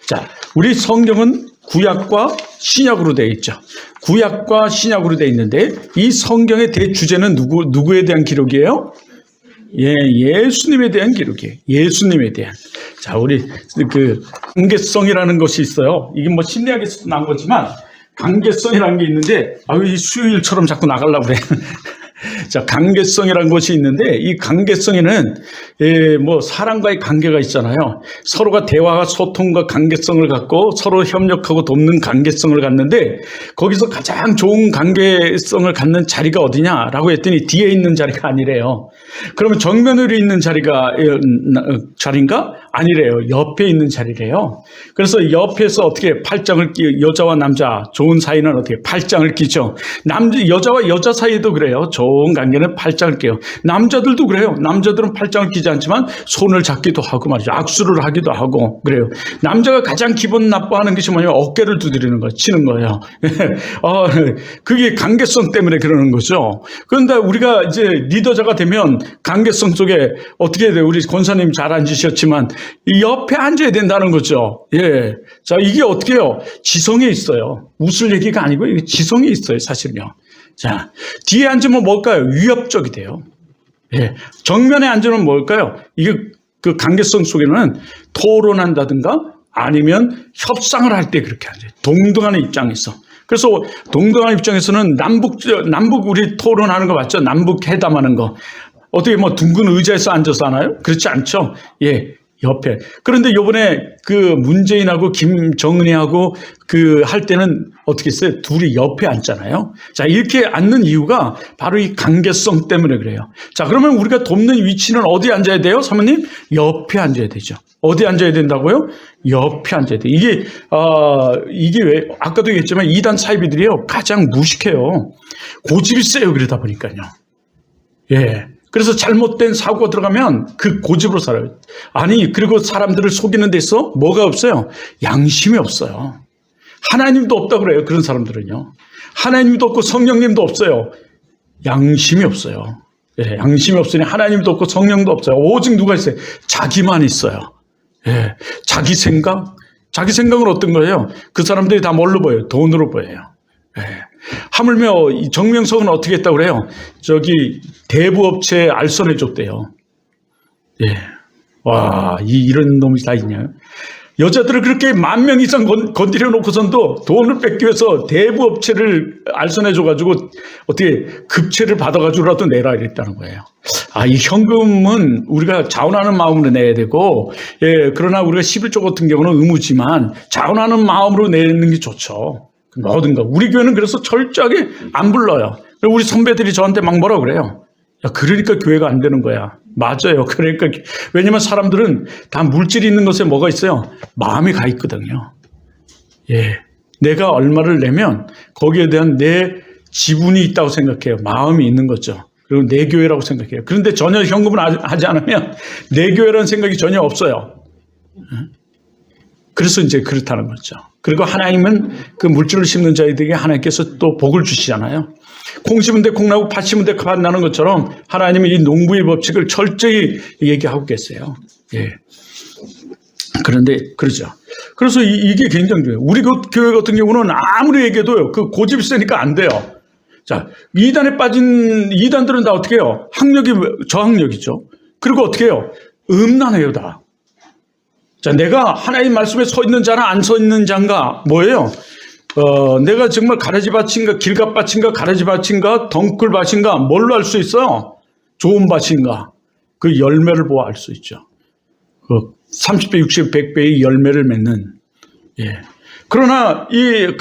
자, 우리 성경은 구약과 신약으로 되어 있죠. 구약과 신약으로 되어 있는데 이 성경의 대주제는 누구에 대한 기록이에요? 예수님에 대한 기록이에요. 예수님에 대한. 자, 우리 그 관계성이라는 것이 있어요. 이게 뭐 심리학에서도 나온 거지만 관계성이라는 게 있는데 이 수요일처럼 자꾸 나가려고 그래. 자, 관계성이라는 것이 있는데 이 관계성에는 뭐 사람과의 관계가 있잖아요. 서로가 대화와 소통과 관계성을 갖고 서로 협력하고 돕는 관계성을 갖는데 거기서 가장 좋은 관계성을 갖는 자리가 어디냐라고 했더니 뒤에 있는 자리가 아니래요. 그러면 정면으로 있는 자리인가? 아니래요. 옆에 있는 자리래요. 그래서 옆에서 어떻게 팔짱을 여자와 남자 좋은 사이는 어떻게 팔짱을 끼죠. 여자와 여자 사이도 그래요. 좋은 관계는 팔짱을 끼요. 남자들도 그래요. 남자들은 팔짱을 끼지 않지만 손을 잡기도 하고 말이죠. 악수를 하기도 하고 그래요. 남자가 가장 기분 나빠하는 것이 뭐냐면 어깨를 두드리는 거, 치는 거예요. 그게 관계성 때문에 그러는 거죠. 그런데 우리가 이제 리더자가 되면 관계성 속에 어떻게 돼요? 우리 권사님 잘 앉으셨지만 이 옆에 앉아야 된다는 거죠. 예. 자, 이게 어떻게 해요? 지성에 있어요. 웃을 얘기가 아니고 이게 지성에 있어요, 사실은요. 자, 뒤에 앉으면 뭘까요? 위협적이 돼요. 예. 정면에 앉으면 뭘까요? 이게 그 관계성 속에는 토론한다든가 아니면 협상을 할 때 그렇게 앉아요. 동등한 입장에서. 그래서 동등한 입장에서는 남북 우리 토론하는 거 맞죠? 남북 회담하는 거. 어떻게 뭐 둥근 의자에서 앉아서 하나요? 그렇지 않죠? 예. 옆에. 그런데 요번에 그 문재인하고 김정은이하고 그 할 때는 어떻게 했어요? 둘이 옆에 앉잖아요. 자, 이렇게 앉는 이유가 바로 이 관계성 때문에 그래요. 자, 그러면 우리가 돕는 위치는 어디에 앉아야 돼요? 사모님? 옆에 앉아야 되죠. 어디 앉아야 된다고요? 옆에 앉아야 돼요. 이게 왜, 아까도 얘기했지만 이단 사이비들이요. 가장 무식해요. 고집이 세요. 그러다 보니까요. 예. 그래서 잘못된 사고가 들어가면 그 고집으로 살아요. 아니, 그리고 사람들을 속이는 데서 뭐가 없어요? 양심이 없어요. 하나님도 없다 그래요. 그런 사람들은요. 하나님도 없고 성령님도 없어요. 양심이 없어요. 예, 양심이 없으니 하나님도 없고 성령도 없어요. 오직 누가 있어요? 자기만 있어요. 예, 자기 생각은 어떤 거예요? 그 사람들이 다 뭘로 보여요? 돈으로 보여요. 예. 하물며 이 정명석은 어떻게 했다고 그래요? 저기 대부업체에 알선해 줬대요. 예. 와, 이런 놈이 다 있냐? 여자들을 그렇게 10,000명 이상 건드려 놓고선도 돈을 뺏기 위해서 대부업체를 알선해 줘가지고 어떻게 급체를 받아가지고라도 내라 이랬다는 거예요. 이 현금은 우리가 자원하는 마음으로 내야 되고, 예, 그러나 우리가 11조 같은 경우는 의무지만 자원하는 마음으로 내는 게 좋죠. 뭐든가. 우리 교회는 그래서 철저하게 안 불러요. 우리 선배들이 저한테 막 뭐라 그래요. 야, 그러니까 교회가 안 되는 거야. 맞아요. 그러니까. 왜냐면 사람들은 다 물질이 있는 것에 뭐가 있어요? 마음이 가 있거든요. 예. 내가 얼마를 내면 거기에 대한 내 지분이 있다고 생각해요. 마음이 있는 거죠. 그리고 내 교회라고 생각해요. 그런데 전혀 현금을 하지 않으면 내 교회라는 생각이 전혀 없어요. 그래서 이제 그렇다는 거죠. 그리고 하나님은 그 물질을 심는 자들에게 하나님께서 또 복을 주시잖아요. 콩 심은 데 콩 나고 팥 심은 데 팥 나는 것처럼 하나님은 이 농부의 법칙을 철저히 얘기하고 계세요. 예. 그런데 그러죠. 그래서 이게 굉장히 중요해요. 우리 교회 같은 경우는 아무리 얘기해도요. 그 고집이 세니까 안 돼요. 자, 이단에 빠진 이단들은 다 어떻게 해요? 학력이 저학력이죠. 그리고 어떻게 해요? 음란해요 다. 자, 내가 하나님 말씀에 서 있는 자나 안 서 있는 자인가 뭐예요? 내가 정말 가라지밭인가 길갓밭인가 가라지밭인가 덩굴밭인가 뭘로 알 수 있어요? 좋은 밭인가 그 열매를 보아 알 수 있죠. 그 30배, 60배, 100배의 열매를 맺는. 예. 그러나 이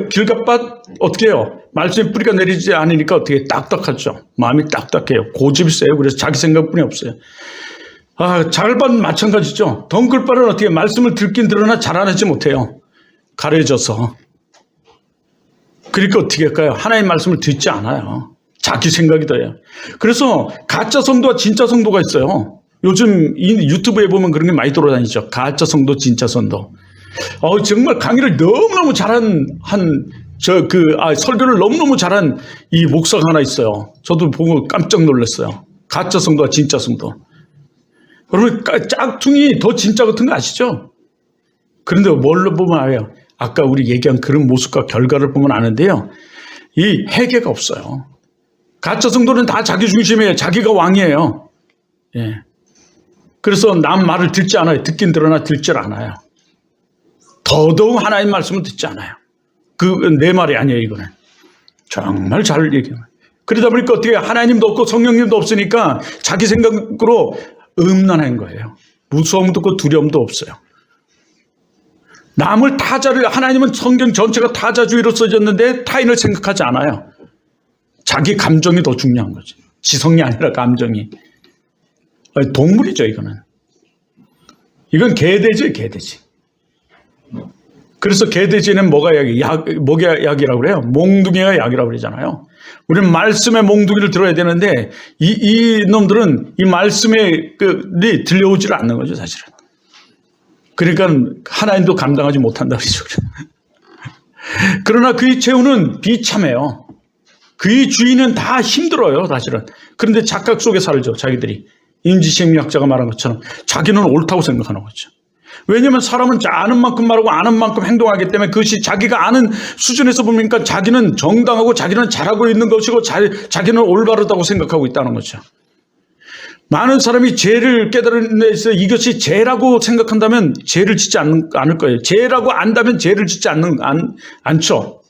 길갓밭 어떻게 해요? 말씀에 뿌리가 내리지 않으니까 어떻게 딱딱하죠. 마음이 딱딱해요. 고집이 세요. 그래서 자기 생각뿐이 없어요. 자갈밭은 마찬가지죠. 덩굴밭은 어떻게 말씀을 듣긴 들으나 자라나지 못해요. 가려져서. 그러니까 어떻게 할까요? 하나님의 말씀을 듣지 않아요. 자기 생각이 더해요. 그래서 가짜 성도와 진짜 성도가 있어요. 요즘 유튜브에 보면 그런 게 많이 돌아다니죠. 가짜 성도, 진짜 성도. 정말 강의를 너무너무 잘한 설교를 너무너무 잘한 이 목사가 하나 있어요. 저도 보고 깜짝 놀랐어요. 가짜 성도와 진짜 성도. 여러분, 짝퉁이 더 진짜 같은 거 아시죠? 그런데 뭘로 보면 알아요? 아까 우리 얘기한 그런 모습과 결과를 보면 아는데요. 이 회개가 없어요. 가짜 성도는 다 자기 중심이에요. 자기가 왕이에요. 예. 그래서 남 말을 듣지 않아요. 듣긴 들으나 듣질 않아요. 더더욱 하나님 말씀을 듣지 않아요. 내 말이 아니에요, 이거는. 정말 잘 얘기해요. 그러다 보니까 어떻게 하나님도 없고 성령님도 없으니까 자기 생각으로 음란한 거예요. 무서움도 없고 두려움도 없어요. 남을 타자를, 하나님은 성경 전체가 타자주의로 써졌는데 타인을 생각하지 않아요. 자기 감정이 더 중요한 거지. 지성이 아니라 감정이. 동물이죠, 이거는. 이건 개돼지예요, 개돼지. 그래서 개돼지는 뭐가 뭐가 약이라고 그래요? 몽둥이가 약이라고 그러잖아요. 우리는 말씀의 몽둥이를 들어야 되는데, 이 놈들은 이 말씀에 들려오지를 않는 거죠, 사실은. 그러니까 하나님도 감당하지 못한다 그러죠. 그러나 그의 최후는 비참해요. 그의 주인은 다 힘들어요, 사실은. 그런데 착각 속에 살죠, 자기들이. 인지심리학자가 말한 것처럼 자기는 옳다고 생각하는 거죠. 왜냐하면 사람은 아는 만큼 말하고 아는 만큼 행동하기 때문에 그것이 자기가 아는 수준에서 보니까 자기는 정당하고 자기는 잘하고 있는 것이고 자기는 올바르다고 생각하고 있다는 거죠. 많은 사람이 죄를 깨달은 데서 이것이 죄라고 생각한다면 죄를 짓지 않을 거예요. 죄라고 안다면 죄를 짓지 않죠.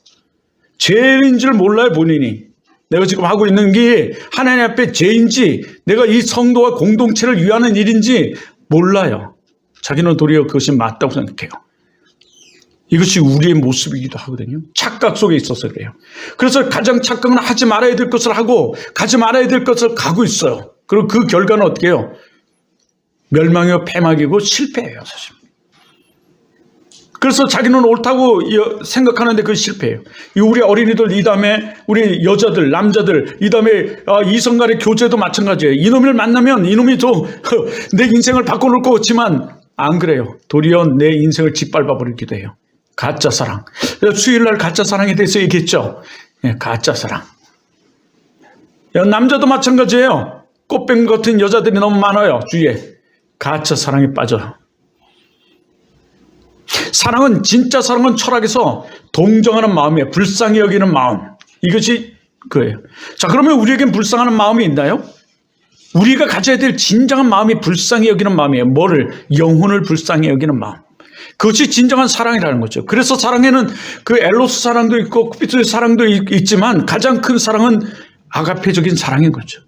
죄인 줄 몰라요, 본인이. 내가 지금 하고 있는 게 하나님 앞에 죄인지 내가 이 성도와 공동체를 위하는 일인지 몰라요. 자기는 도리어 그것이 맞다고 생각해요. 이것이 우리의 모습이기도 하거든요. 착각 속에 있어서 그래요. 그래서 가장 착각은 하지 말아야 될 것을 하고 가지 말아야 될 것을 가고 있어요. 그리고 그 결과는 어떻게 해요? 멸망이고 패막이고 실패예요, 사실. 그래서 자기는 옳다고 생각하는데 그게 실패예요. 우리 어린이들, 이 다음에 우리 여자들, 남자들, 이 다음에 이성 간의 교제도 마찬가지예요. 이놈을 만나면 이놈이 내 인생을 바꿔놓을 것 같지만 안 그래요. 도리어 내 인생을 짓밟아 버리기도 해요. 가짜 사랑. 수요일날 가짜 사랑에 대해서 얘기했죠. 네, 가짜 사랑. 남자도 마찬가지예요. 꽃뱀 같은 여자들이 너무 많아요, 주위에. 가짜 사랑에 빠져요. 사랑은, 진짜 사랑은 철학에서 동정하는 마음이에요. 불쌍히 여기는 마음. 이것이 그예요. 자, 그러면 우리에겐 불쌍하는 마음이 있나요? 우리가 가져야 될 진정한 마음이 불쌍히 여기는 마음이에요. 뭐를? 영혼을 불쌍히 여기는 마음. 그것이 진정한 사랑이라는 거죠. 그래서 사랑에는 그 엘로스 사랑도 있고 쿠피트의 사랑도 있지만 가장 큰 사랑은 아가페적인 사랑인 거죠.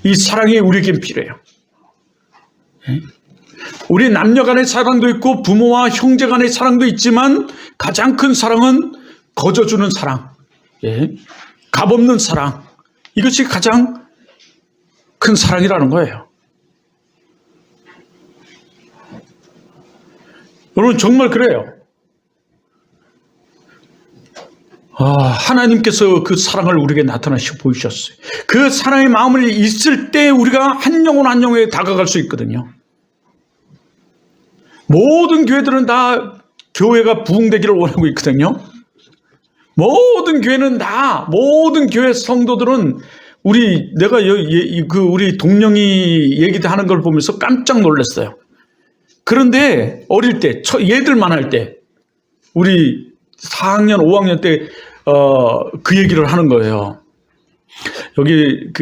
이 사랑이 우리에겐 필요해요. 우리 남녀 간의 사랑도 있고 부모와 형제 간의 사랑도 있지만 가장 큰 사랑은 거저주는 사랑, 값없는 사랑. 이것이 가장 큰 사랑이라는 거예요. 여러분 정말 그래요. 하나님께서 그 사랑을 우리에게 나타나시고 보이셨어요. 그 사랑의 마음을 있을 때 우리가 한 영혼 한 영혼에 다가갈 수 있거든요. 모든 교회들은 다 교회가 부흥되기를 원하고 있거든요. 모든 교회는 모든 교회 성도들은 우리 동령이 얘기하는 걸 보면서 깜짝 놀랐어요. 그런데 어릴 때, 얘들만 할 때, 우리 4학년, 5학년 때, 그 얘기를 하는 거예요. 여기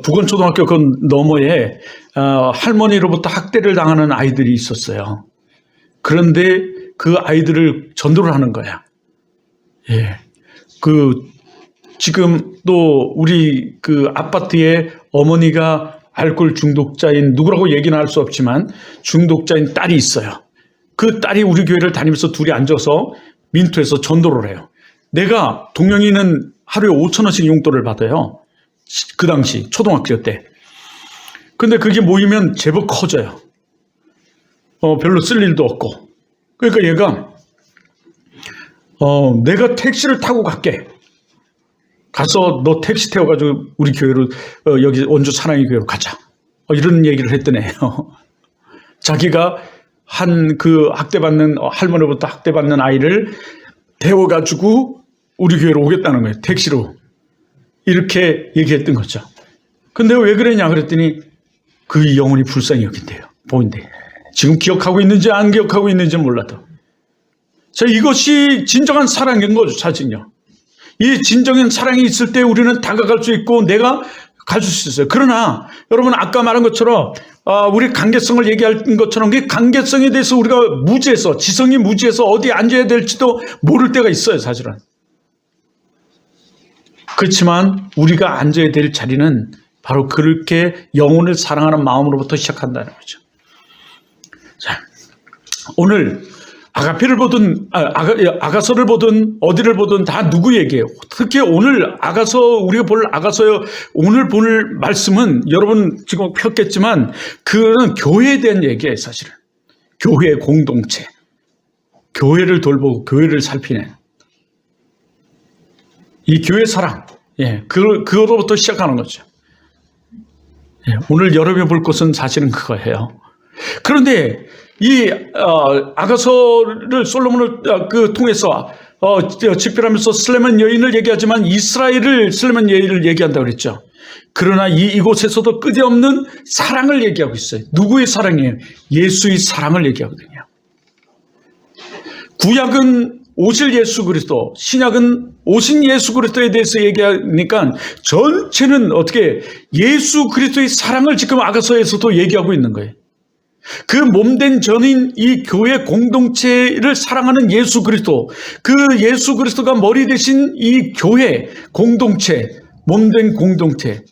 부건초등학교 그 너머에 할머니로부터 학대를 당하는 아이들이 있었어요. 그런데 그 아이들을 전도를 하는 거야. 지금 또 우리 아파트에 어머니가 알코올 중독자인, 누구라고 얘기는 할 수 없지만 중독자인 딸이 있어요. 그 딸이 우리 교회를 다니면서 둘이 앉아서 민투에서 전도를 해요. 내가 동영이는 하루에 5,000원씩 용돈을 받아요. 그 당시 초등학교 때. 근데 그게 모이면 제법 커져요. 별로 쓸 일도 없고. 그러니까 얘가 내가 택시를 타고 갈게. 가서 너 택시 태워가지고 우리 교회로 여기 원주 사랑의 교회로 가자. 이런 얘기를 했더네요. 자기가 학대받는 할머니로부터 학대받는 아이를 태워가지고 우리 교회로 오겠다는 거예요. 택시로. 이렇게 얘기했던 거죠. 근데 왜 그러냐 그랬더니 그 영혼이 불쌍히 여긴대요. 보인대. 지금 기억하고 있는지 안 기억하고 있는지 몰라도. 자, 이것이 진정한 사랑인 거죠, 사실은요. 이 진정한 사랑이 있을 때 우리는 다가갈 수 있고 내가 가질 수 있어요. 그러나 여러분 아까 말한 것처럼 우리 관계성을 얘기한 것처럼 그 관계성에 대해서 우리가 무지해서 지성이 무지해서 어디 앉아야 될지도 모를 때가 있어요, 사실은. 그렇지만 우리가 앉아야 될 자리는 바로 그렇게 영혼을 사랑하는 마음으로부터 시작한다는 거죠. 자, 오늘 아가페를 보든 아가서를 보든 어디를 보든 다 누구 얘기예요. 특히 오늘 아가서 우리가 볼 아가서요. 오늘 볼 말씀은 여러분 지금 폈겠지만 그는 교회에 대한 얘기예요, 사실은. 교회 공동체, 교회를 돌보고 교회를 살피는 이 교회 사랑, 그거로부터 시작하는 거죠. 오늘 여러분이 볼 것은 사실은 그거예요. 그런데 이 아가서를 솔로몬을 통해서 집필하면서 슬레몬 여인을 얘기하지만 이스라엘을 슬레몬 여인을 얘기한다고 그랬죠. 그러나 이곳에서도 끝없는 사랑을 얘기하고 있어요. 누구의 사랑이에요? 예수의 사랑을 얘기하거든요. 구약은 오실 예수 그리스도, 신약은 오신 예수 그리스도에 대해서 얘기하니까 전체는 어떻게 예수 그리스도의 사랑을 지금 아가서에서도 얘기하고 있는 거예요. 그 몸된 전인 이 교회 공동체를 사랑하는 예수 그리스도, 그 예수 그리스도가 머리 대신 이 교회 공동체, 몸된 공동체,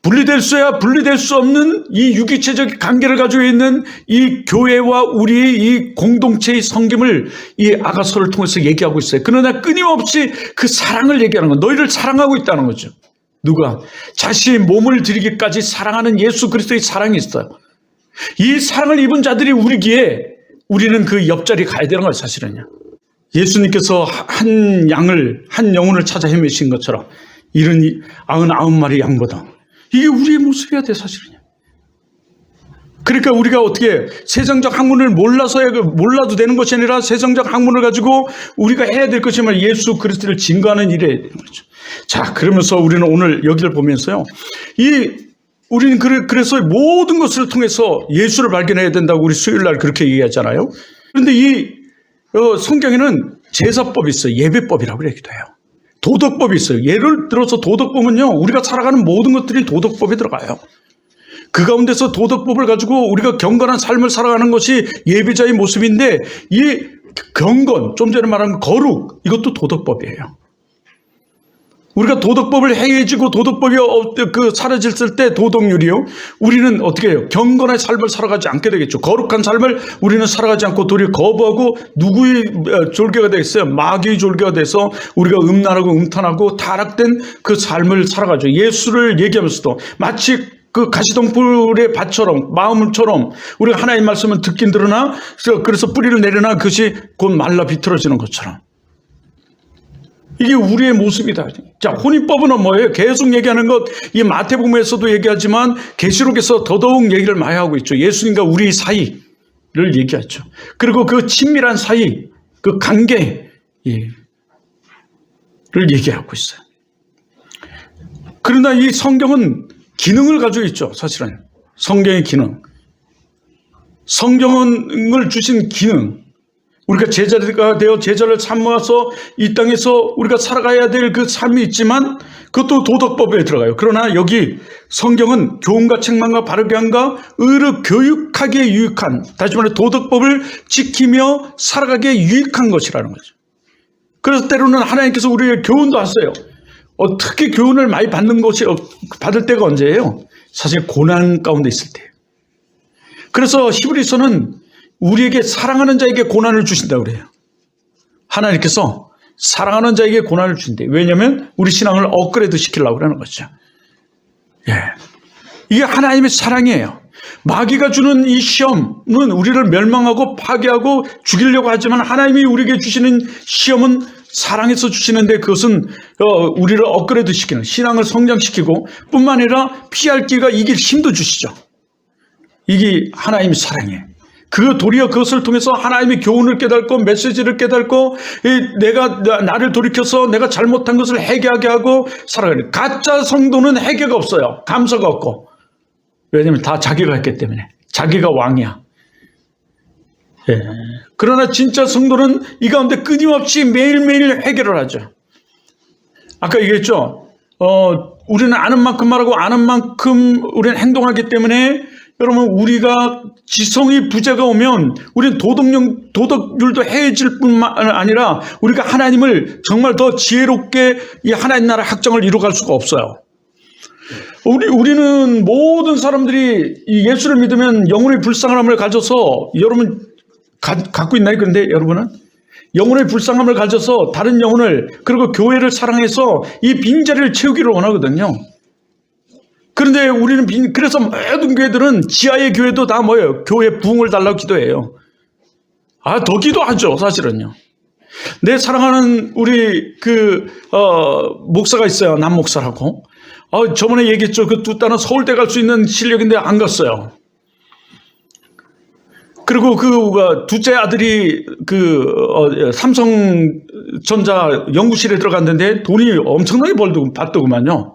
분리될 수야 분리될 수 없는 이 유기체적 관계를 가지고 있는 이 교회와 우리의 이 공동체의 섬김을 이 아가서를 통해서 얘기하고 있어요. 그러나 끊임없이 그 사랑을 얘기하는 건 너희를 사랑하고 있다는 거죠. 누가? 자신의 몸을 드리기까지 사랑하는 예수 그리스도의 사랑이 있어요. 이 사랑을 입은 자들이 우리기에 우리는 그 옆자리에 가야 되는 거예요, 사실은요. 예수님께서 한 영혼을 찾아 헤매신 것처럼 99마리 양보다 이게 우리의 모습이어야 돼, 사실은요. 그러니까 우리가 어떻게 세상적 학문을 몰라도 되는 것이 아니라 세상적 학문을 가지고 우리가 해야 될 것이면 예수 그리스도를 증거하는 일에 되는 거죠. 자, 그러면서 우리는 오늘 여기를 보면서요. 우리는 그래서 모든 것을 통해서 예수를 발견해야 된다고 우리 수요일 날 그렇게 얘기하잖아요. 그런데 이 성경에는 제사법이 있어요. 예배법이라고 얘기도 해요. 도덕법이 있어요. 예를 들어서 도덕법은요, 우리가 살아가는 모든 것들이 도덕법에 들어가요. 그 가운데서 도덕법을 가지고 우리가 경건한 삶을 살아가는 것이 예배자의 모습인데 이 경건, 좀 전에 말한 거룩, 이것도 도덕법이에요. 우리가 도덕법을 해해지고 도덕법이 사라졌을 때 도덕률이요. 우리는 어떻게 해요? 경건한 삶을 살아가지 않게 되겠죠. 거룩한 삶을 우리는 살아가지 않고 도리어 거부하고 누구의 졸개가 되겠어요? 마귀의 졸개가 돼서 우리가 음란하고 음탄하고 타락된 그 삶을 살아가죠. 예수를 얘기하면서도 마치 그 가시덤불의 밭처럼 마음처럼 우리가 하나님의 말씀을 듣긴 들으나 그래서 뿌리를 내려나 그것이 곧 말라 비틀어지는 것처럼. 이게 우리의 모습이다. 자, 혼인법은 뭐예요? 계속 얘기하는 것, 이 마태복음에서도 얘기하지만 계시록에서 더더욱 얘기를 많이 하고 있죠. 예수님과 우리 사이를 얘기하죠. 그리고 그 친밀한 사이, 그 관계를 얘기하고 있어요. 그러나 이 성경은 기능을 가지고 있죠. 사실은 성경의 기능, 성경을 주신 기능. 우리가 제자가 되어 제자를 삼아서 이 땅에서 우리가 살아가야 될 그 삶이 있지만 그것도 도덕법에 들어가요. 그러나 여기 성경은 교훈과 책망과 바르게 함과 의로 교육하기에 유익한, 다시 말해 도덕법을 지키며 살아가기에 유익한 것이라는 거죠. 그래서 때로는 하나님께서 우리에게 교훈도 하세요. 특히 교훈을 많이 받을 때가 언제예요? 사실 고난 가운데 있을 때예요. 그래서 히브리서는 우리에게 사랑하는 자에게 고난을 주신다고 그래요. 하나님께서 사랑하는 자에게 고난을 주신대. 왜냐하면 우리 신앙을 업그레이드 시키려고 그러는 거죠. 이게 하나님의 사랑이에요. 마귀가 주는 이 시험은 우리를 멸망하고 파괴하고 죽이려고 하지만 하나님이 우리에게 주시는 시험은 사랑해서 주시는데 그것은 우리를 업그레이드 시키는, 신앙을 성장시키고 뿐만 아니라 피할 길과 이길 힘도 주시죠. 이게 하나님의 사랑이에요. 도리어 그것을 통해서 하나님의 교훈을 깨닫고 메시지를 깨닫고 나를 돌이켜서 내가 잘못한 것을 회개하게 하고 살아가는. 가짜 성도는 회개가 없어요. 감사가 없고. 왜냐하면 다 자기가 했기 때문에. 자기가 왕이야. 예. 그러나 진짜 성도는 이 가운데 끊임없이 매일매일 해결을 하죠. 아까 얘기했죠. 우리는 아는 만큼 말하고 아는 만큼 우리는 행동하기 때문에 여러분 우리가 지성의 부재가 오면 우리는 도덕률도 해질 뿐만 아니라 우리가 하나님을 정말 더 지혜롭게 이 하나님 나라 확정을 이루어갈 수가 없어요. 우리는 모든 사람들이 이 예수를 믿으면 영혼의 불쌍함을 가져서 여러분 갖고 있나요? 그런데 여러분은 영혼의 불쌍함을 가져서 다른 영혼을 그리고 교회를 사랑해서 이 빈자리를 채우기를 원하거든요. 그런데 우리는 그래서 모든 교회들은 지하의 교회도 다 뭐예요? 교회 부흥을 달라고 기도해요. 더 기도하죠, 사실은요. 내 사랑하는 우리 목사가 있어요. 남 목사라고. 저번에 얘기했죠. 그 두 딸은 서울대 갈 수 있는 실력인데 안 갔어요. 그리고 둘째 아들이 삼성전자 연구실에 들어갔는데 돈이 엄청나게 받더구만요.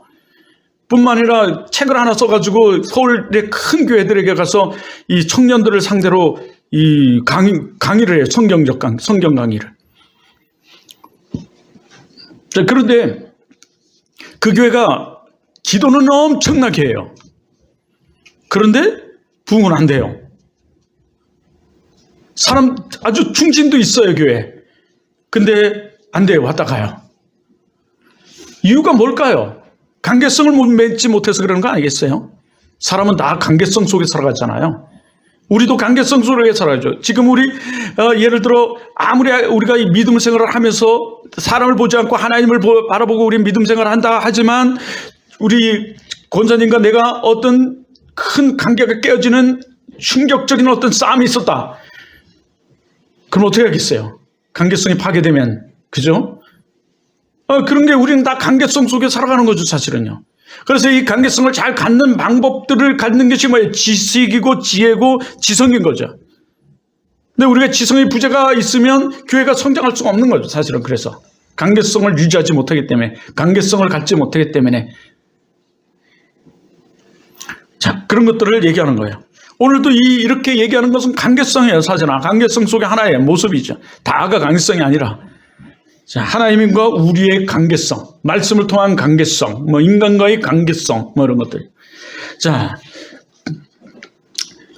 뿐만 아니라 책을 하나 써가지고 서울의 큰 교회들에게 가서 이 청년들을 상대로 이 강의를 해요. 성경 강의를. 자, 그런데 그 교회가 기도는 엄청나게 해요. 그런데 부흥은 안 돼요. 사람 아주 충신도 있어요, 교회. 근데 안 돼요. 왔다 가요. 이유가 뭘까요? 관계성을 맺지 못해서 그러는 거 아니겠어요? 사람은 다 관계성 속에 살아가잖아요. 우리도 관계성 속에 살아가죠. 지금 우리 예를 들어 아무리 우리가 이 믿음 생활을 하면서 사람을 보지 않고 하나님을 바라보고 우리 믿음 생활을 한다 하지만 우리 권사님과 내가 어떤 큰 관계가 깨어지는 충격적인 어떤 싸움이 있었다. 그럼 어떻게 하겠어요? 관계성이 파괴되면. 그죠? 그런 게 우리는 다 관계성 속에 살아가는 거죠, 사실은요. 그래서 이 관계성을 잘 갖는 방법들을 갖는 것이 뭐예요? 지식이고 지혜고 지성인 거죠. 근데 우리가 지성의 부재가 있으면 교회가 성장할 수가 없는 거죠, 사실은. 그래서 관계성을 유지하지 못하기 때문에, 관계성을 갖지 못하기 때문에. 자, 그런 것들을 얘기하는 거예요. 오늘도 이렇게 얘기하는 것은 관계성이에요, 사실은. 관계성 속의 하나의 모습이죠. 다가 관계성이 아니라. 자, 하나님과 우리의 관계성, 말씀을 통한 관계성, 인간과의 관계성, 이런 것들. 자,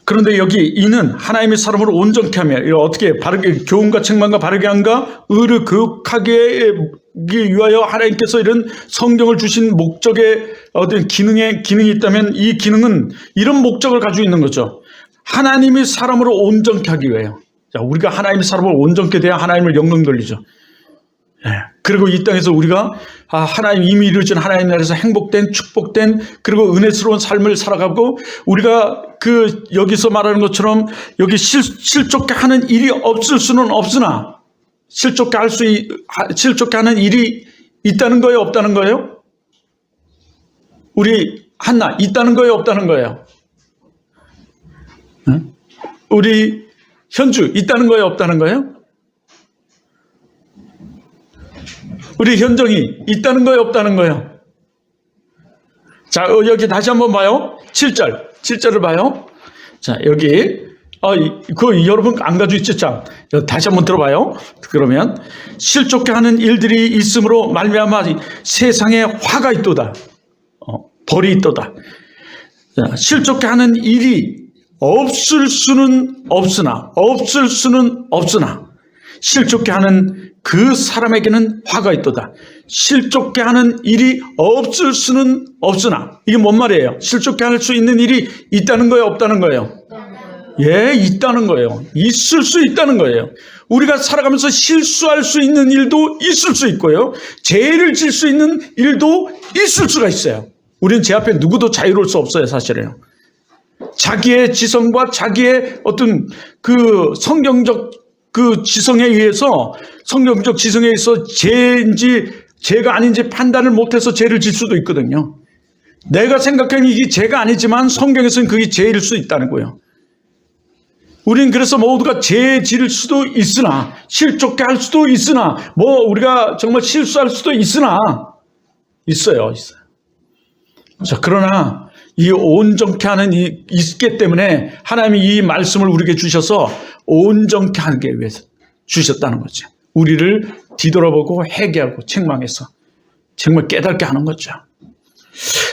그런데 여기 이는 하나님의 사람을 온전케 하며, 어떻게 바르게, 교훈과 책망과 바르게 한가, 의를 교육하기 위하여 하나님께서 이런 성경을 주신 목적의 어떤 기능이 있다면 이 기능은 이런 목적을 가지고 있는 거죠. 하나님의 사람으로 온전케 하기 위하여. 자, 우리가 하나님의 사람을 온전케 돼야 하나님을 영광 돌리죠. 그리고 이 땅에서 우리가 하나님 이미 이루어진 하나님 나라에서 행복된 축복된 그리고 은혜스러운 삶을 살아가고 우리가 여기서 말하는 것처럼 여기 실족게 하는 일이 없을 수는 없으나 실족게 하는 일이 있다는 거예요, 없다는 거예요? 우리 한나 있다는 거예요, 없다는 거예요? 응? 우리 현주 있다는 거예요, 없다는 거예요? 우리 현정이 있다는 거예요, 없다는 거예요? 자, 여기 다시 한번 봐요. 7절을 봐요. 자, 여기 여러분 안 가지고 있죠? 참. 다시 한번 들어봐요. 그러면 실족케 하는 일들이 있으므로 말미암아 세상에 화가 있도다. 벌이 있도다. 자, 실족케 하는 일이 없을 수는 없으나 실족케 하는 그 사람에게는 화가 있도다. 실족케 하는 일이 없을 수는 없으나 이게 뭔 말이에요? 실족케 할 수 있는 일이 있다는 거예요, 없다는 거예요? 예, 있다는 거예요. 있을 수 있다는 거예요. 우리가 살아가면서 실수할 수 있는 일도 있을 수 있고요. 죄를 질 수 있는 일도 있을 수가 있어요. 우리는 죄 앞에 누구도 자유로울 수 없어요, 사실은요. 자기의 지성과 자기의 어떤 성경적 지성에 의해서 성경적 지성에 의해서 죄인지 죄가 아닌지 판단을 못해서 죄를 질 수도 있거든요. 내가 생각하는 이게 죄가 아니지만 성경에서는 그게 죄일 수 있다는 거예요. 우리는 그래서 모두가 죄 지을 수도 있으나 실족케 할 수도 있으나 우리가 정말 실수할 수도 있으나 있어요. 자, 그러나 이 온전케 하는 있기 때문에 하나님이 이 말씀을 우리에게 주셔서 온전케 하기 위해서 주셨다는 거죠. 우리를 뒤돌아보고 회개하고 책망해서 정말 깨닫게 하는 거죠.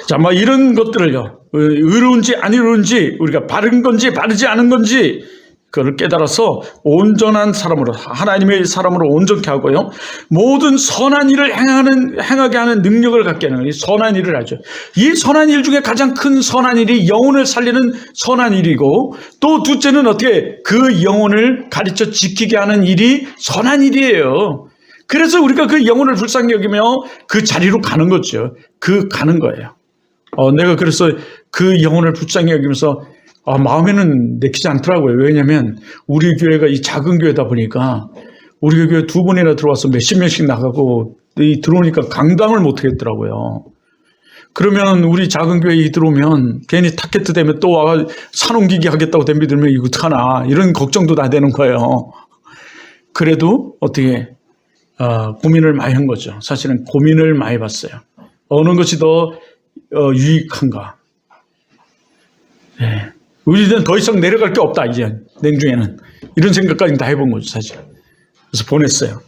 자, 이런 것들을요, 의로운지 안 의로운지, 우리가 바른 건지 바르지 않은 건지, 그걸 깨달아서 온전한 사람으로, 하나님의 사람으로 온전케 하고요, 모든 선한 일을 행하게 하는 능력을 갖게 하는 이 선한 일을 하죠. 이 선한 일 중에 가장 큰 선한 일이 영혼을 살리는 선한 일이고, 또 둘째는 어떻게 그 영혼을 가르쳐 지키게 하는 일이 선한 일이에요. 그래서 우리가 그 영혼을 불쌍히 여기며 그 자리로 가는 거죠. 가는 거예요. 내가 그래서 그 영혼을 불쌍히 여기면서 마음에는 내키지 않더라고요. 왜냐하면 우리 교회가 이 작은 교회다 보니까 우리 교회 2번이나 들어와서 몇십 명씩 나가고 들어오니까 강당을 못 하겠더라고요. 그러면 우리 작은 교회에 들어오면 괜히 타켓트 되면 또 와가 산 옮기기 하겠다고 덤비들면 이거 어떡하나 이런 걱정도 다 되는 거예요. 그래도 어떻게 고민을 많이 한 거죠. 사실은 고민을 많이 봤어요. 어느 것이 더 유익한가. 네. 우리는 더 이상 내려갈 게 없다, 이제 냉중에는. 이런 생각까지 다 해본 거죠, 사실. 그래서 보냈어요.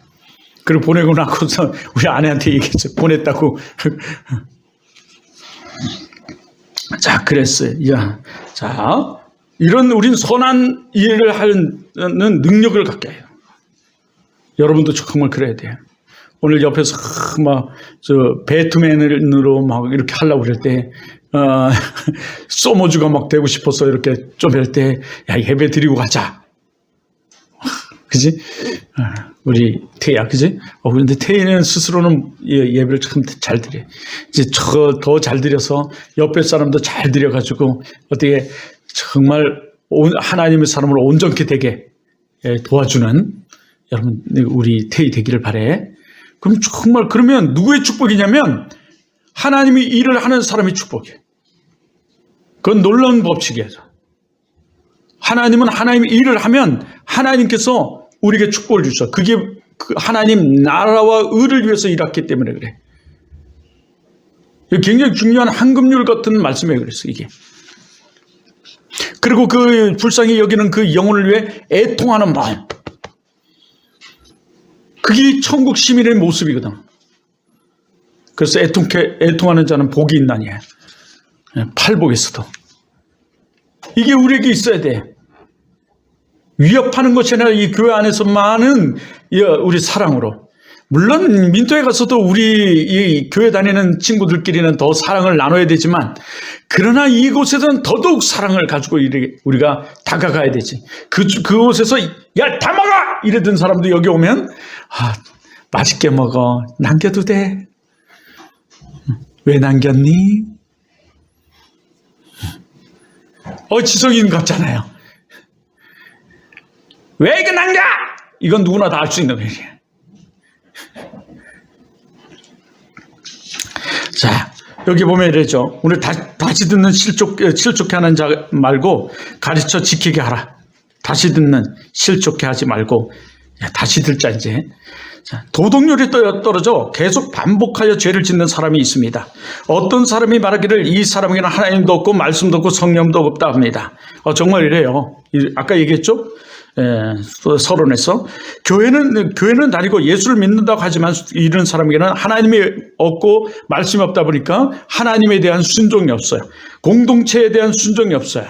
그리고 보내고 나고서 우리 아내한테 얘기했어요. 보냈다고. 자, 그랬어요. 자, 이런 우린 선한 일을 하는 능력을 갖게 해요. 여러분도 정말 그래야 돼요. 오늘 옆에서 배트맨으로 이렇게 하려고 그럴 때, 소모주가 되고 싶어서 이렇게 좀 할 때, 예배 드리고 가자. 그지? 우리 태야, 그지? 그런데 태희는 스스로는 예배를 참 잘 드려. 이제 더 잘 드려서 옆에 사람도 잘 드려가지고 어떻게 정말 하나님의 사람으로 온전케 되게 도와주는 여러분, 우리 태희 되기를 바래. 그럼 정말 그러면 누구의 축복이냐면 하나님이 일을 하는 사람의 축복이에요. 그건 놀라운 법칙이에요. 하나님은 하나님이 일을 하면 하나님께서 우리에게 축복을 주셔. 그게 하나님 나라와 의를 위해서 일했기 때문에 그래. 굉장히 중요한 황금률 같은 말씀이에요. 그래서 이게. 그리고 그 불쌍히 여기는 그 영혼을 위해 애통하는 마음. 그게 천국 시민의 모습이거든. 그래서 애통하는 자는 복이 있나니에. 팔복에서도. 이게 우리에게 있어야 돼. 위협하는 것이 아니라 이 교회 안에서만은 우리 사랑으로. 물론 민토에 가서도 우리 이 교회 다니는 친구들끼리는 더 사랑을 나눠야 되지만, 그러나 이곳에서는 더더욱 사랑을 가지고 우리가 다가가야 되지. 그곳에서 야, 다 먹어! 이러던 사람도 여기 오면 맛있게 먹어. 남겨도 돼. 왜 남겼니? 지성인 같잖아요. 왜 이거 남겨? 이건 누구나 다 알 수 있는 거예요. 자, 여기 보면 이러죠. 우리 다시 듣는 실족해 하는 자 말고 가르쳐 지키게 하라. 다시 듣는 실족해 하지 말고 다시 듣자 이제. 자, 도덕률이 떨어져 계속 반복하여 죄를 짓는 사람이 있습니다. 어떤 사람이 말하기를 이 사람에게는 하나님도 없고 말씀도 없고 성령도 없다 합니다. 정말 이래요. 아까 얘기했죠? 서론에서 교회는 다니고 예수를 믿는다고 하지만 이런 사람에게는 하나님이 없고 말씀이 없다 보니까 하나님에 대한 순종이 없어요. 공동체에 대한 순종이 없어요.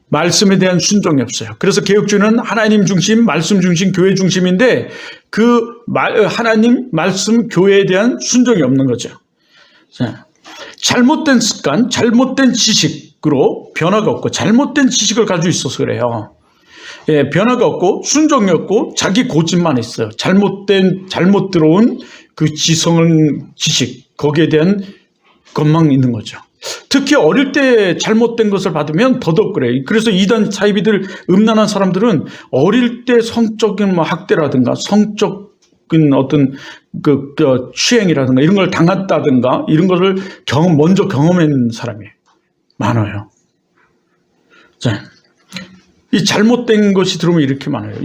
말씀에 대한 순종이 없어요. 그래서 개혁주의는 하나님 중심, 말씀 중심, 교회 중심인데 하나님, 말씀, 교회에 대한 순종이 없는 거죠. 자, 잘못된 습관, 잘못된 지식으로 변화가 없고 잘못된 지식을 가지고 있어서 그래요. 변화가 없고 순종이 없고 자기 고집만 있어요. 잘못 들어온 그 지식, 거기에 대한 것만 있는 거죠. 특히 어릴 때 잘못된 것을 받으면 더더욱 그래요. 그래서 이단 사이비들 음란한 사람들은 어릴 때 성적인 학대라든가 성적인 어떤 그 추행이라든가 이런 걸 당했다든가 이런 것을 먼저 경험한 사람이 많아요. 자, 이 잘못된 것이 들어오면 이렇게 많아요.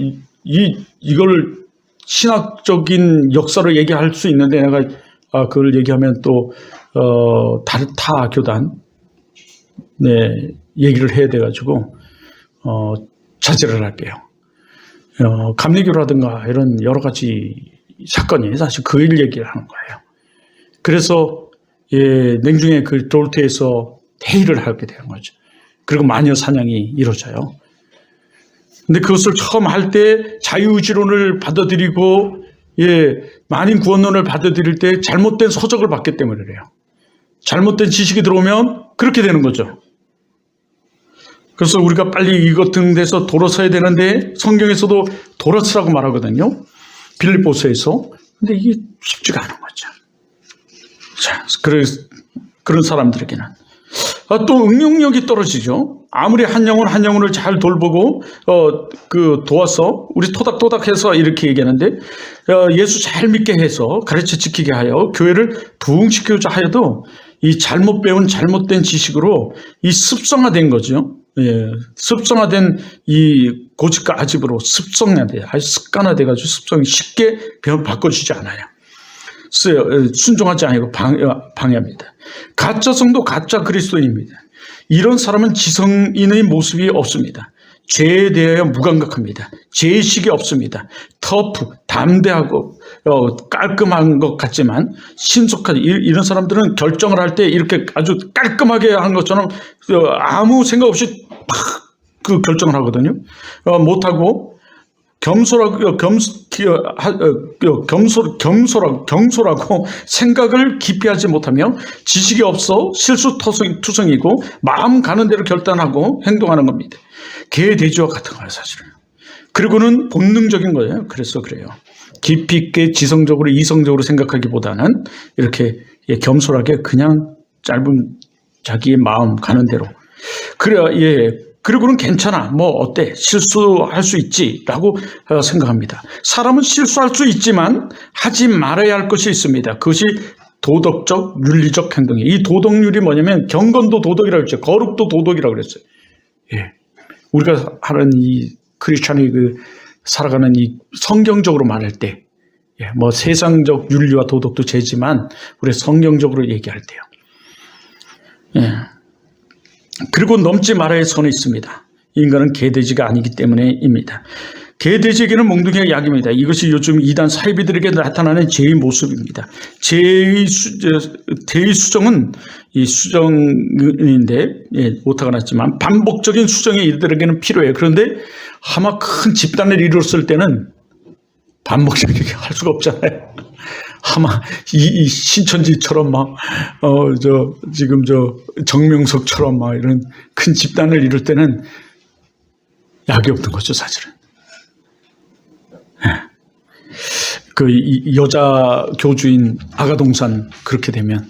이걸 신학적인 역사로 얘기할 수 있는데 내가 그걸 얘기하면 또 타 교단 얘기를 해야 돼가지고 자제를 할게요. 감리교라든가 이런 여러 가지 사건이 사실 그 일 얘기를 하는 거예요. 그래서 냉중의 그 돌퇴에서 대의를 하게 되는 거죠. 그리고 마녀 사냥이 이루어져요. 근데 그것을 처음 할 때 자유의지론을 받아들이고 만인 구원론을 받아들일 때 잘못된 서적을 받기 때문에 그래요. 잘못된 지식이 들어오면 그렇게 되는 거죠. 그래서 우리가 빨리 이것 등 돼서 돌아서야 되는데 성경에서도 돌아서라고 말하거든요. 빌립보서에서. 근데 이게 쉽지가 않은 거죠. 자, 그런 사람들에게는. 또 응용력이 떨어지죠. 아무리 한 영혼을 잘 돌보고 도와서 우리 토닥토닥해서 이렇게 얘기하는데 예수 잘 믿게 해서 가르쳐 지키게 하여 교회를 부흥시키고자 하여도 이 잘못 배운 잘못된 지식으로 이 습성화된 거죠. 습성화된 이 고집과 아집으로 습성화돼 아주 습관화돼가지고 습성이 쉽게 바꿔주지 않아요. 순종하지 않고 방해합니다. 가짜 성도, 가짜 그리스도인입니다. 이런 사람은 지성인의 모습이 없습니다. 죄에 대하여 무감각합니다. 죄의식이 없습니다. 터프, 담대하고 깔끔한 것 같지만 신속한 이런 사람들은 결정을 할 때 이렇게 아주 깔끔하게 하는 것처럼 아무 생각 없이 막 그 결정을 하거든요. 못하고 경솔하고 생각을 깊이 하지 못하며 지식이 없어 실수투성이고 마음 가는 대로 결단하고 행동하는 겁니다. 개돼지와 같은 거예요, 사실은. 그리고는 본능적인 거예요. 그래서 그래요. 깊이 있게 지성적으로 이성적으로 생각하기보다는 이렇게 겸손하게 그냥 짧은 자기의 마음 가는 대로. 그리고는 괜찮아. 뭐 어때? 실수할 수 있지라고 생각합니다. 사람은 실수할 수 있지만 하지 말아야 할 것이 있습니다. 그것이 도덕적, 윤리적 행동이에요. 이 도덕률이 뭐냐면 경건도 도덕이라고 했죠. 거룩도 도덕이라고 그랬어요. 우리가 하는 이 크리스찬이 살아가는 이 성경적으로 말할 때, 뭐 세상적 윤리와 도덕도 죄지만 우리 성경적으로 얘기할 때요. 그리고 넘지 말아야 할 선이 있습니다. 인간은 개돼지가 아니기 때문에입니다. 개돼지에게는 몽둥이가 약입니다. 이것이 요즘 이단 사이비들에게 나타나는 죄의 모습입니다. 죄의 수정은 이 수정인데 오타가 났지만 반복적인 수정이 이들에게는 필요해요. 그런데 아마 큰 집단을 이뤘을 때는 반복적이게 할 수가 없잖아요. 아마 이 신천지처럼 지금 정명석처럼 이런 큰 집단을 이룰 때는 약이 없는 거죠, 사실은. 여자 교주인 아가동산 그렇게 되면.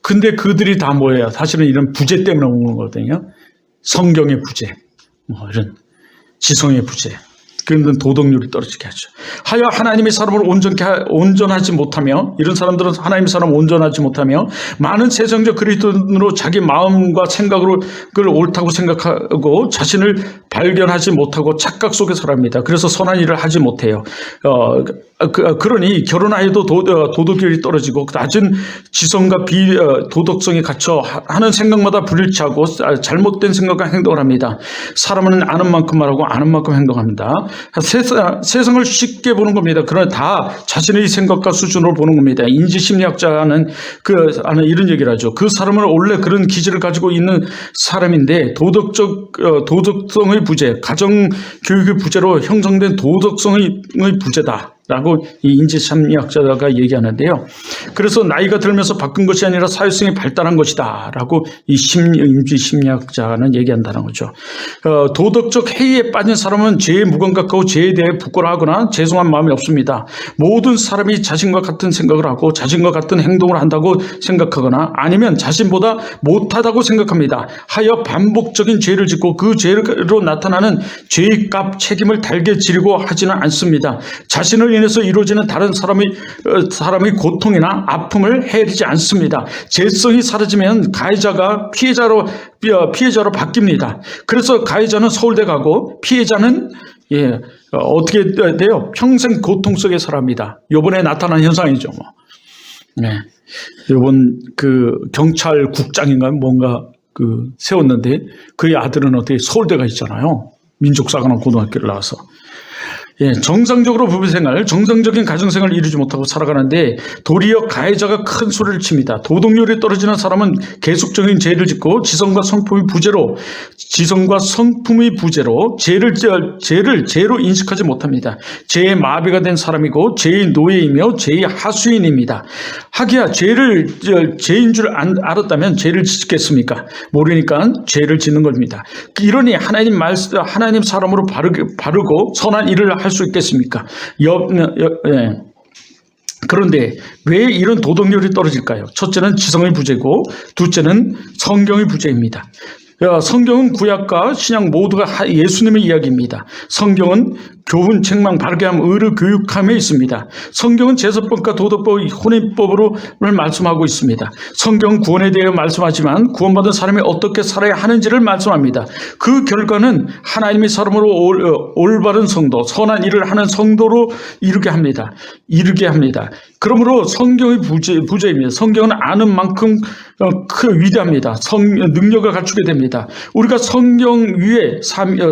근데 그들이 다 뭐예요? 사실은 이런 부재 때문에 오는 거거든요. 성경의 부재, 이런 지성의 부재. 그런 도덕률이 떨어지게 하죠. 하여 하나님의 사람을 온전하지 못하며, 이런 사람들은 하나님의 사람을 온전하지 못하며 많은 세상적 그리스도인으로 자기 마음과 생각으로 그걸 옳다고 생각하고 자신을 발견하지 못하고 착각 속에 살아갑니다. 그래서 선한 일을 하지 못해요. 그러니 결혼하여도 도덕률이 떨어지고 낮은 지성과 도덕성이 갖춰 하는 생각마다 불일치하고 잘못된 생각과 행동을 합니다. 사람은 아는 만큼 말하고 아는 만큼 행동합니다. 세상을 쉽게 보는 겁니다. 그러나 다 자신의 생각과 수준으로 보는 겁니다. 인지심리학자는 이런 얘기를 하죠. 그 사람은 원래 그런 기질을 가지고 있는 사람인데 도덕성의 부재, 가정교육의 부재로 형성된 도덕성의 부재다. 라고 이 인지심리학자가 얘기하는데요. 그래서 나이가 들면서 바꾼 것이 아니라 사회성이 발달한 것이다. 라고 이 인지심리학자는 얘기한다는 거죠. 도덕적 해이에 빠진 사람은 죄에 무감각하고 죄에 대해 부끄러워하거나 죄송한 마음이 없습니다. 모든 사람이 자신과 같은 생각을 하고 자신과 같은 행동을 한다고 생각하거나 아니면 자신보다 못하다고 생각합니다. 하여 반복적인 죄를 짓고 그 죄로 나타나는 죄의 값 책임을 달게 지르고 하지는 않습니다. 자신을 인해서 이루어지는 다른 사람의 고통이나 아픔을 헤아리지 않습니다. 죄성이 사라지면 가해자가 피해자로 바뀝니다. 그래서 가해자는 서울대 가고 피해자는 어떻게 돼요? 평생 고통 속에 살아갑니다. 요번에 나타난 현상이죠. 요번 경찰국장인가요? 뭔가 세웠는데 그의 아들은 어떻게 서울대가 있잖아요. 민족사관학 고등학교를 나와서. 예, 정상적으로 부부생활, 정상적인 가정생활을 이루지 못하고 살아가는데 도리어 가해자가 큰 소리를 칩니다. 도덕률이 떨어지는 사람은 계속적인 죄를 짓고 지성과 성품이 부재로 죄를 죄로 인식하지 못합니다. 죄의 마비가 된 사람이고 죄의 노예이며 죄의 하수인입니다. 하기야 죄인 줄 알았다면 죄를 짓겠습니까? 모르니까 죄를 짓는 겁니다. 이러니 하나님 사람으로 바르고 선한 일을 할 수 있겠습니까? 그런데 왜 이런 도덕률이 떨어질까요? 첫째는 지성의 부재고 둘째는 성경의 부재입니다. 성경은 구약과 신약 모두가 예수님의 이야기입니다. 성경은 교훈, 책망, 바르게 함, 의를 교육함에 있습니다. 성경은 제사법과 도덕법, 혼인법으로 말씀하고 있습니다. 성경은 구원에 대해 말씀하지만 구원받은 사람이 어떻게 살아야 하는지를 말씀합니다. 그 결과는 하나님의 사람으로 올바른 성도, 선한 일을 하는 성도로 이르게 합니다. 그러므로 성경의 부재입니다. 성경은 아는 만큼 위대합니다. 능력을 갖추게 됩니다. 우리가 성경 위에 사면이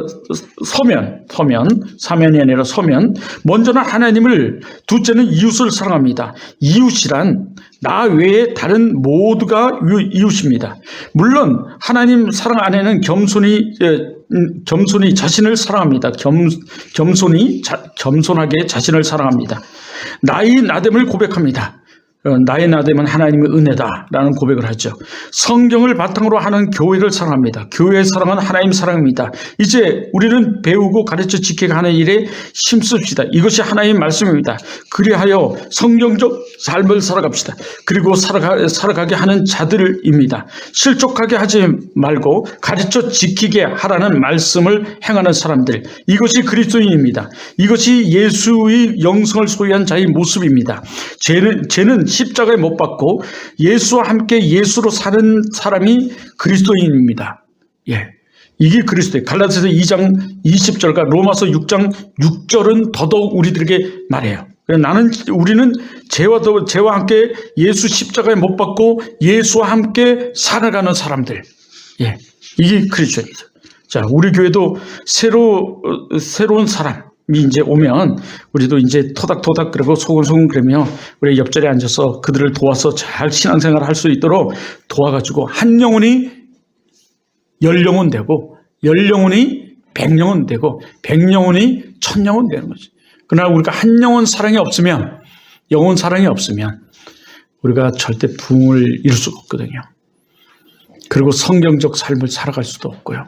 아니라 서면, 먼저는 하나님을, 둘째는 이웃을 사랑합니다. 이웃이란 나 외에 다른 모두가 이웃입니다. 물론 하나님 사랑 안에는 겸손히 자신을 사랑합니다. 겸손하게 자신을 사랑합니다. 나의 나됨을 고백합니다. 나의 나됨은 하나님의 은혜다라는 고백을 하죠. 성경을 바탕으로 하는 교회를 사랑합니다. 교회의 사랑은 하나님 사랑입니다. 이제 우리는 배우고 가르쳐 지켜가는 일에 힘씁시다. 이것이 하나님의 말씀입니다. 그리하여 성경적 삶을 살아갑시다. 그리고 살아가게 하는 자들입니다. 실족하게 하지 말고 가르쳐 지키게 하라는 말씀을 행하는 사람들. 이것이 그리스도인입니다. 이것이 예수의 영성을 소유한 자의 모습입니다. 죄는 십자가에 못 박고 예수와 함께 예수로 사는 사람이 그리스도인입니다. 예, 이게 그리스도예요. 갈라디아서 2장 20절과 로마서 6장 6절은 더더욱 우리들에게 말해요. 우리는 죄와 함께 예수 십자가에 못 박고 예수와 함께 살아가는 사람들. 예, 이게 그리스도입니다. 자, 우리 교회도 새로운 사람이 이제 오면 우리도 이제 토닥토닥 그러고 소근소근 그러며 우리 옆자리에 앉아서 그들을 도와서 잘 신앙생활을 할 수 있도록 도와가지고 한 영혼이 10영혼 되고 10영혼이 100영혼 되고 100영혼이 1000영혼 되는 거지. 그러나 우리가 한 영혼 사랑이 없으면, 영혼 사랑이 없으면 우리가 절대 부흥을 이룰 수가 없거든요. 그리고 성경적 삶을 살아갈 수도 없고요.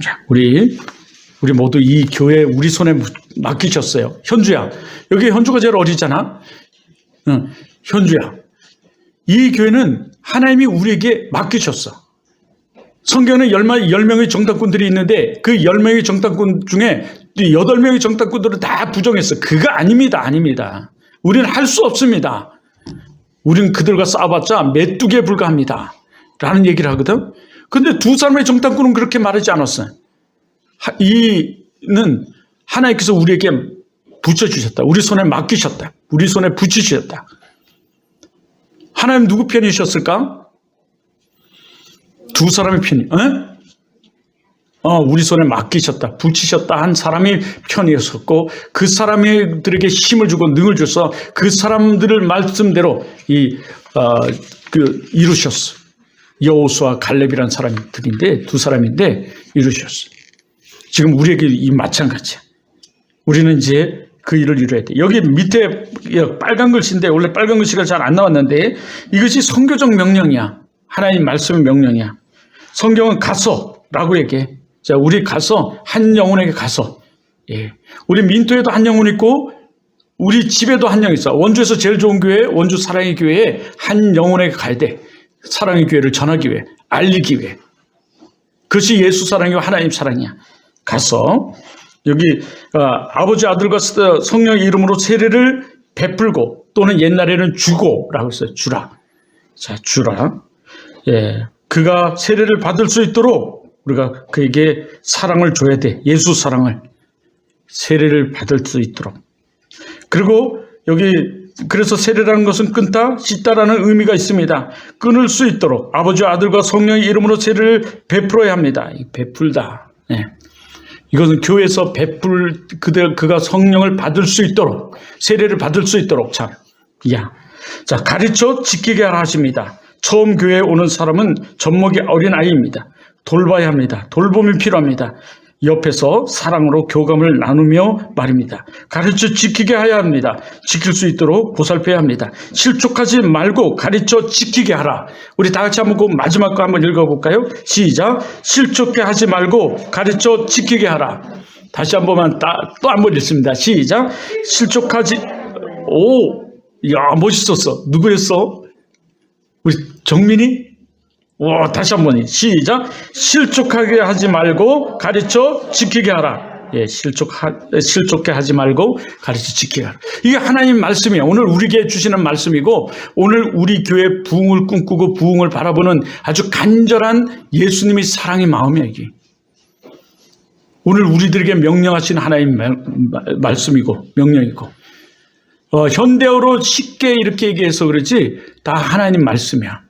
자, 우리 모두 이 교회 우리 손에 맡기셨어요. 현주야, 여기 현주가 제일 어리잖아. 현주야, 이 교회는 하나님이 우리에게 맡기셨어. 성경에는 10명의 정탐꾼들이 있는데 그 10명의 정탐꾼 중에 8명의 정탐꾼들은 다 부정했어. 그거 아닙니다. 우리는 할 수 없습니다. 우리는 그들과 싸워봤자 메뚜기에 불과합니다. 라는 얘기를 하거든. 근데 두 사람의 정탐꾼은 그렇게 말하지 않았어요. 이는 하나님께서 우리에게 붙여주셨다. 우리 손에 맡기셨다. 우리 손에 붙이셨다. 하나님 누구 편이셨을까? 두 사람의 편이, 우리 손에 맡기셨다, 붙이셨다 한 사람이 편이었었고, 그 사람들에게 힘을 주고 능을 줘서 그 사람들을 말씀대로 이루셨어. 여호수아 갈렙이라는 사람들인데, 두 사람인데 이루셨어. 지금 우리에게 이 마찬가지야. 우리는 이제 그 일을 이루어야 돼. 여기 밑에 빨간 글씨인데, 원래 빨간 글씨가 잘 안 나왔는데, 이것이 선교적 명령이야. 하나님 말씀의 명령이야. 성경은 가서라고 얘기해. 자, 우리 가서 한 영혼에게 가서. 예. 우리 민토에도 한 영혼 있고 우리 집에도 한 영혼 있어. 원주에서 제일 좋은 교회, 원주 사랑의 교회에 한 영혼에게 가야 돼. 사랑의 교회를 전하기 위해, 알리기 위해. 그것이 예수 사랑이고 하나님 사랑이야. 가서 여기 아버지 아들과 성령의 이름으로 세례를 베풀고 또는 옛날에는 주고라고 했어요. 주라. 자, 주라. 예, 그가 세례를 받을 수 있도록 우리가 그에게 사랑을 줘야 돼. 예수 사랑을. 세례를 받을 수 있도록. 그리고 여기 그래서 세례라는 것은 끊다, 씻다라는 의미가 있습니다. 끊을 수 있도록 아버지와 아들과 성령의 이름으로 세례를 베풀어야 합니다. 베풀다. 네. 이것은 교회에서 그가 성령을 받을 수 있도록, 세례를 받을 수 있도록 자, 가르쳐 지키게 하라 하십니다. 처음 교회에 오는 사람은 젖먹이 어린 아이입니다. 돌봐야 합니다. 돌봄이 필요합니다. 옆에서 사랑으로 교감을 나누며 말입니다. 가르쳐 지키게 해야 합니다. 지킬 수 있도록 보살펴야 합니다. 실족하지 말고 가르쳐 지키게 하라. 우리 다 같이 한번 그 마지막 거 한번 읽어볼까요? 시작. 실족해 하지 말고 가르쳐 지키게 하라. 다시 한 번만 또 한 번 읽습니다. 시작. 멋있었어. 누구였어? 우리 정민이? 다시 한 번 시작. 실족하게 하지 말고 가르쳐 지키게 하라. 실족해 하지 말고 가르쳐 지키게 하라. 이게 하나님 말씀이에요. 오늘 우리에게 주시는 말씀이고, 오늘 우리 교회 부흥을 꿈꾸고 부흥을 바라보는 아주 간절한 예수님의 사랑의 마음이에요. 이게 오늘 우리들에게 명령하신 하나님 말씀이고 명령이고, 현대어로 쉽게 이렇게 얘기해서 그렇지 다 하나님 말씀이야.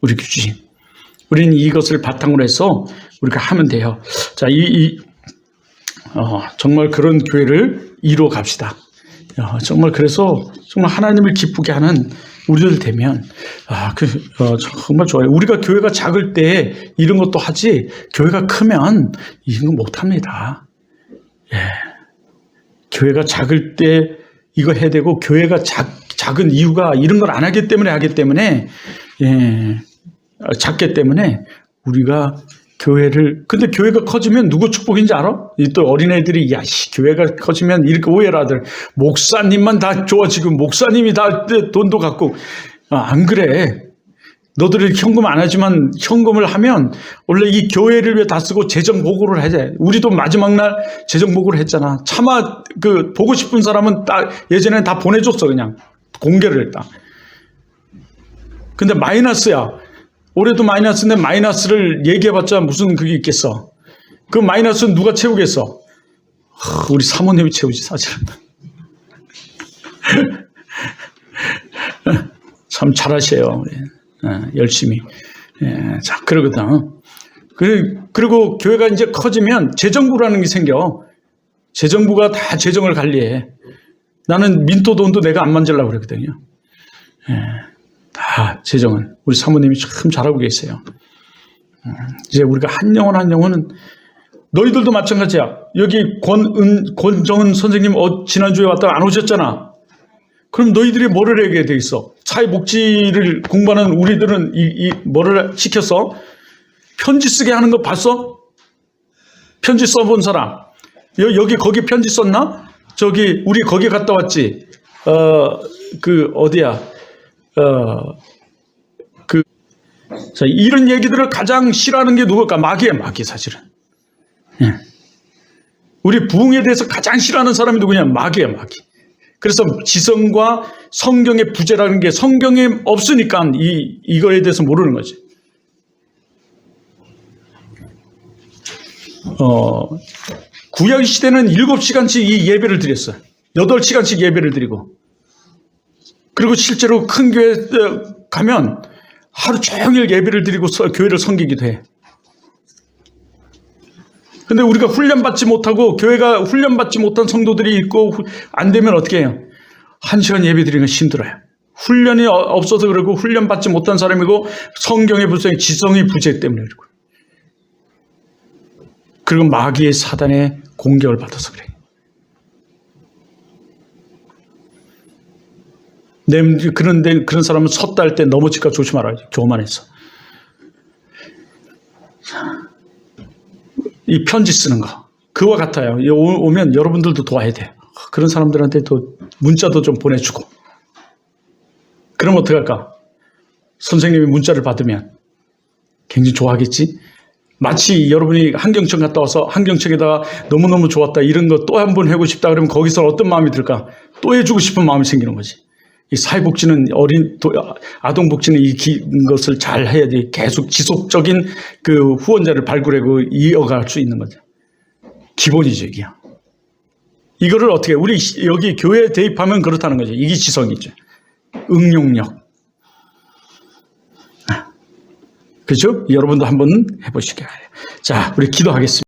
우리에게 주신. 우리는 이것을 바탕으로 해서 우리가 하면 돼요. 자, 정말 그런 교회를 이루어 갑시다. 정말 그래서 정말 하나님을 기쁘게 하는 우리들 되면, 정말 좋아요. 우리가 교회가 작을 때 이런 것도 하지, 교회가 크면 이런 거 못 합니다. 교회가 작을 때 이거 해야 되고, 교회가 작은 이유가 이런 걸 안 하기 때문에, 작기 때문에 우리가 근데 교회가 커지면 누구 축복인지 알아? 또 어린애들이, 교회가 커지면 이렇게 오해를 하더라. 목사님만 다 좋아, 지금 목사님이 다 돈도 갖고. 안 그래. 너들이 현금 안 하지만 현금을 하면 원래 이 교회를 위해 다 쓰고 재정 보고를 해야 돼. 우리도 마지막 날 재정 보고를 했잖아. 차마 보고 싶은 사람은 예전에는 다 보내줬어. 그냥 공개를 했다. 근데 마이너스야. 올해도 마이너스인데 마이너스를 얘기해봤자 무슨 그게 있겠어. 그 마이너스는 누가 채우겠어? 우리 사모님이 채우지, 사실은. 참 잘하셔요. 열심히. 자, 그러거든. 그리고 교회가 이제 커지면 재정부라는 게 생겨. 재정부가 다 재정을 관리해. 나는 민토 돈도 내가 안 만지려고 그러거든요. 다 재정은 우리 사모님이 참 잘하고 계세요. 이제 우리가 한 영혼은 너희들도 마찬가지야. 여기 권정은 선생님 지난주에 왔다가 안 오셨잖아. 그럼 너희들이 뭐를 하게 돼 있어? 사회복지를 공부하는 우리들은 뭐를 시켰어? 편지 쓰게 하는 거 봤어? 편지 써본 사람. 거기 편지 썼나? 우리 거기 갔다 왔지. 어디야? 자, 이런 얘기들을 가장 싫어하는 게 누굴까? 마귀야, 마귀, 사실은. 우리 부흥에 대해서 가장 싫어하는 사람이 누구냐? 마귀야, 마귀. 그래서 지성과 성경의 부재라는 게 성경에 없으니까 이거에 대해서 모르는 거지. 구약 시대는 7시간씩 이 예배를 드렸어요. 8시간씩 예배를 드리고. 그리고 실제로 큰 교회 가면 하루 종일 예배를 드리고 교회를 섬기기도 해. 근데 우리가 훈련받지 못하고 교회가 훈련받지 못한 성도들이 있고 안 되면 어떻게 해요? 1시간 예배 드리는 건 힘들어요. 훈련이 없어서 그러고 훈련받지 못한 사람이고 성경의 불성이 지성의 부재 때문에 그러고. 그리고 마귀의 사단의 공격을 받아서 그래. 그런데 그런 사람은 섰다 할 때 넘어질까 조심하라. 교만해서. 이 편지 쓰는 거. 그와 같아요. 오면 여러분들도 도와야 돼. 그런 사람들한테 또 문자도 좀 보내주고. 그럼 어떡할까? 선생님이 문자를 받으면 굉장히 좋아하겠지? 마치 여러분이 한경청 갔다 와서 한경청에다가 너무너무 좋았다. 이런 거 또 한 번 하고 싶다. 그러면 거기서 어떤 마음이 들까? 또 해주고 싶은 마음이 생기는 거지. 이 사회복지는 아동복지는 것을 잘 해야지 계속 지속적인 그 후원자를 발굴하고 이어갈 수 있는 거죠. 기본이죠, 이게. 이거를 어떻게 우리 여기 교회에 대입하면 그렇다는 거죠. 이게 지성이죠. 응용력. 그렇죠? 여러분도 한번 해보시기 바래요. 자, 우리 기도하겠습니다.